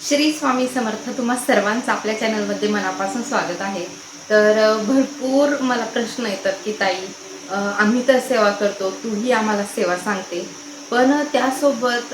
श्री स्वामी समर्थ. तुम्हा सर्वांचं आपल्या चॅनलमध्ये मनापासून स्वागत आहे. तर भरपूर मला प्रश्न येतात की ताई, आम्ही तर सेवा करतो, तूही आम्हाला सेवा सांगते, पण त्यासोबत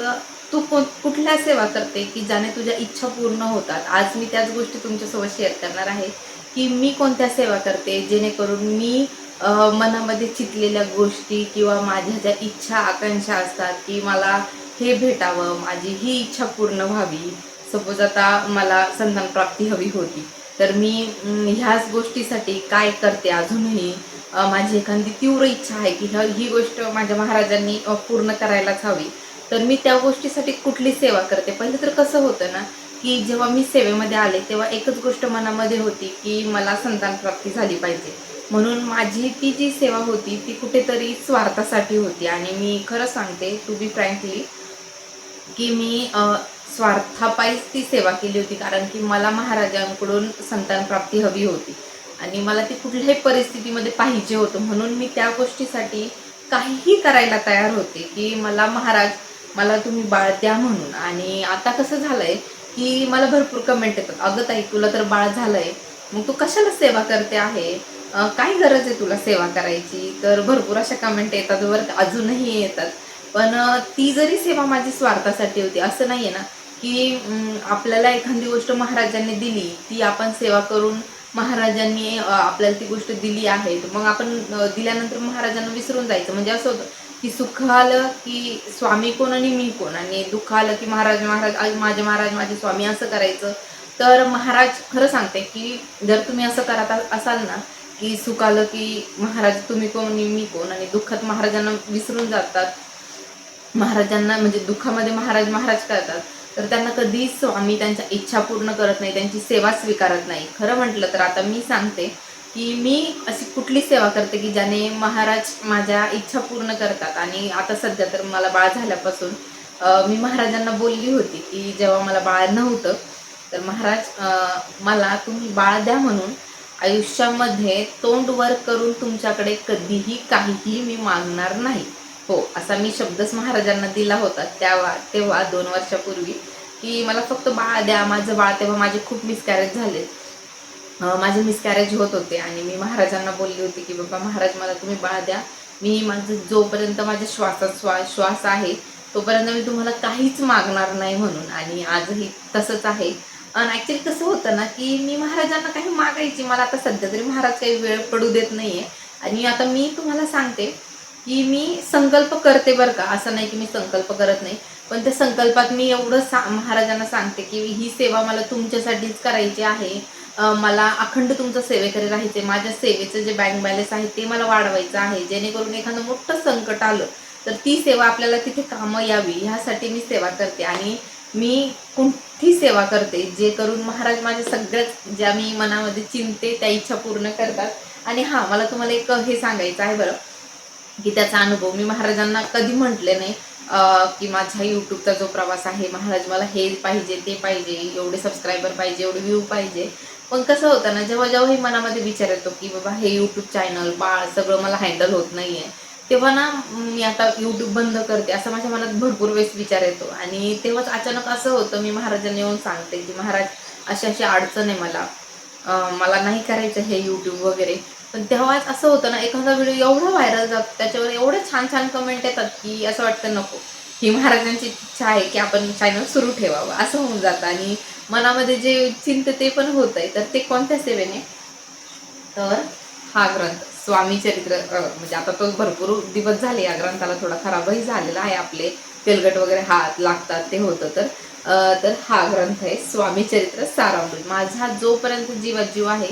तू कुठल्या सेवा करते की ज्याने तुझ्या इच्छा पूर्ण होतात. आज मी त्याच गोष्टी तुमच्यासोबत शेअर करणार आहे की मी कोणत्या सेवा करते जेणेकरून मी मनामध्ये चितलेल्या गोष्टी किंवा माझ्या ज्या इच्छा आकांक्षा असतात की मला हे भेटावं, माझी ही इच्छा पूर्ण व्हावी. सपोज आता मला संतान प्राप्ती हवी होती, तर मी ह्याच गोष्टीसाठी काय करते अजूनही. माझी एखादी तीव्र इच्छा आहे की ही गोष्ट माझ्या महाराजांनी पूर्ण करायलाच हवी, तर मी त्या गोष्टीसाठी कुठली सेवा करते. पहिले तर कसं होतं ना, की जेव्हा मी सेवेमध्ये आले तेव्हा एकच गोष्ट मनामध्ये होती की मला संतान प्राप्ती झाली पाहिजे. म्हणून माझी ती जी सेवा होती ती कुठेतरी स्वार्थासाठी होती. आणि मी खरं सांगते, टू बी फ्रँकली, की मी स्वार्थापायीच ती सेवा केली होती. कारण की मला महाराजांकडून संतान प्राप्ती हवी होती आणि मला ती कुठल्याही परिस्थितीमध्ये पाहिजे होतं. म्हणून मी त्या गोष्टीसाठी काहीही करायला तयार होते की मला महाराज, मला तुम्ही बाळ द्या म्हणून. आणि आता कसं झालंय की मला भरपूर कमेंट येतात, अगं ताई तुला तर बाळ झालंय, मग तू कशाला सेवा करते आहे, काय गरज आहे तुला सेवा करायची. तर भरपूर अशा कमेंट येतात, बरं अजूनही येतात. पण ती जरी सेवा माझी स्वार्थासाठी होती, असं नाहीये ना की आपल्याला एखादी गोष्ट महाराजांनी दिली, ती आपण सेवा करून महाराजांनी आपल्याला ती गोष्ट दिली आहे, तर मग आपण दिल्यानंतर महाराजांना विसरून जायचं. म्हणजे असं होतं की सुख आलं की स्वामी कोण आणि मी कोण, आणि दुःख आलं की महाराज महाराज माझे महाराज माझे स्वामी, असं करायचं. तर महाराज, खरं सांगते की जर तुम्ही असं करत असाल ना, की सुख आलं की महाराज तुम्ही कोण आणि मी कोण, आणि दुःखात महाराजांना विसरून जातात, महाराजांना म्हणजे दुःखामध्ये महाराज महाराज करतात, तर त्यांना कधीच स्वामी त्यांच्या इच्छा पूर्ण करत नाही, त्यांची सेवा स्वीकारत नाही. खरं म्हटलं तर आता मी सांगते की मी अशी कुठली सेवा करते की ज्याने महाराज माझ्या इच्छा पूर्ण करतात. आणि आता सध्या तर मला बाळ झाल्यापासून मी महाराजांना बोलली होती की जेव्हा मला बाळ नव्हतं, तर महाराज, मला तुम्ही बाळ द्या म्हणून आयुष्यामध्ये तोंड वर करून तुमच्याकडे कधीही काहीही मी मागणार नाही. हो, असा मी शब्दच महाराजांना दिला होता तेव्हा 2 वर्षापूर्वी, की मला फक्त बाळ द्या, माझं बाळ. तेव्हा माझे खूप मिसकॅरेज झाले. माझे मिसकॅरेज होत होते आणि मी महाराजांना बोलली होती की बाबा महाराज, मला तुम्ही बाळ द्या. मी माझं जोपर्यंत माझ्या श्वासात श्वास आहे तोपर्यंत मी तुम्हाला काहीच मागणार नाही म्हणून. आणि आजही तसंच आहे. आणि ॲक्च्युली कसं होतं ना, की मी महाराजांना काही मागायची, मला आता सध्या तरी महाराज काही वेळ पडू देत नाहीये. आणि आता मी तुम्हाला सांगते की मी संकल्प करते बरं का, असं नाही की मी संकल्प करत नाही. पण त्या संकल्पात मी एवढं महाराजांना सांगते की ही सेवा मला तुमच्यासाठीच करायची आहे. मला अखंड तुमचं सेवेकरी राहायचे. माझ्या सेवेचं जे बँक बॅलन्स आहे ते मला वाढवायचं आहे, जेणेकरून एखादं मोठं संकट आलं तर ती सेवा आपल्याला तिथे कामं यावी, ह्यासाठी मी सेवा करते. आणि मी कोणती सेवा करते जे करून महाराज माझ्या सगळ्याच ज्या मी मनामध्ये चिंते त्या इच्छा पूर्ण करतात. आणि हां, मला तुम्हाला एक हे सांगायचं आहे बरं, की त्याचा अनुभव मी महाराजांना कधी म्हटले नाही की माझ्या यूट्यूबचा जो प्रवास आहे, महाराज मला हे पाहिजे ते पाहिजे, एवढे सबस्क्रायबर पाहिजे, एवढे व्ह्यू पाहिजे. पण कसं होतं ना, जेव्हा जेव्हाही मनामध्ये विचार येतो की बाबा हे यूट्यूब चॅनल बाळ सगळं मला हँडल होत नाहीये, तेव्हा ना मी आता यूट्यूब बंद करते, असं माझ्या मनात भरपूर वेळेस विचार येतो. आणि तेव्हाच अचानक असं होतं, मी महाराजांना येऊन सांगते की महाराज, अशी अशी अडचण आहे मला, मला नाही करायचं हे यूट्यूब वगैरे. पण तेव्हाच असं होतं ना, एखादा व्हिडिओ एवढा व्हायरल जातो, त्याच्यावर एवढे छान छान कमेंट येतात की असं वाटतं नको, ही महाराजांची इच्छा आहे की आपण चॅनल सुरू ठेवावं, असं होऊन जातं. आणि मनामध्ये जे चिंत ते पण होत आहे. तर ते कोणत्या सेवेने, तर हा ग्रंथ स्वामी चरित्र, म्हणजे आता तो भरपूर दिवस झाले, या ग्रंथाला थोडा खराबही झालेला आहे, आपले तेलगट वगैरे हात लागतात ते होतं. तर हा ग्रंथ आहे स्वामी चरित्र सारामृत. माझा जोपर्यंत जीवात जीव आहे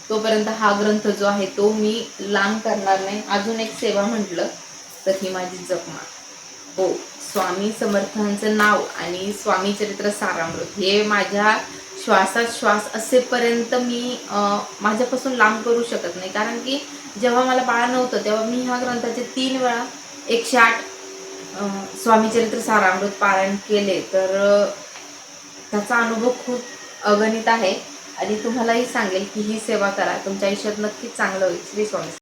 तोपर्यंत हा ग्रंथ जो आहे तो मी लांब करणार नाही. अजून एक सेवा म्हटलं तर ही माझी जपमाळ. हो, स्वामी समर्थांचं नाव आणि स्वामी चरित्र सारामृत हे माझ्या श्वासात श्वास असेपर्यंत मी माझ्यापासून लांब करू शकत नाही. कारण की जेव्हा मला बाळ नव्हतं तेव्हा मी ह्या ग्रंथाचे 3 वेळा 108 स्वामी चरित्र सारामृत पारायण केले. तर त्याचा अनुभव खूप अगणित आहे. आणि तुम्हालाही सांगेल की ही सेवा करा, तुमच्या आयुष्यात नक्कीच चांगलं होईल. श्री स्वामी.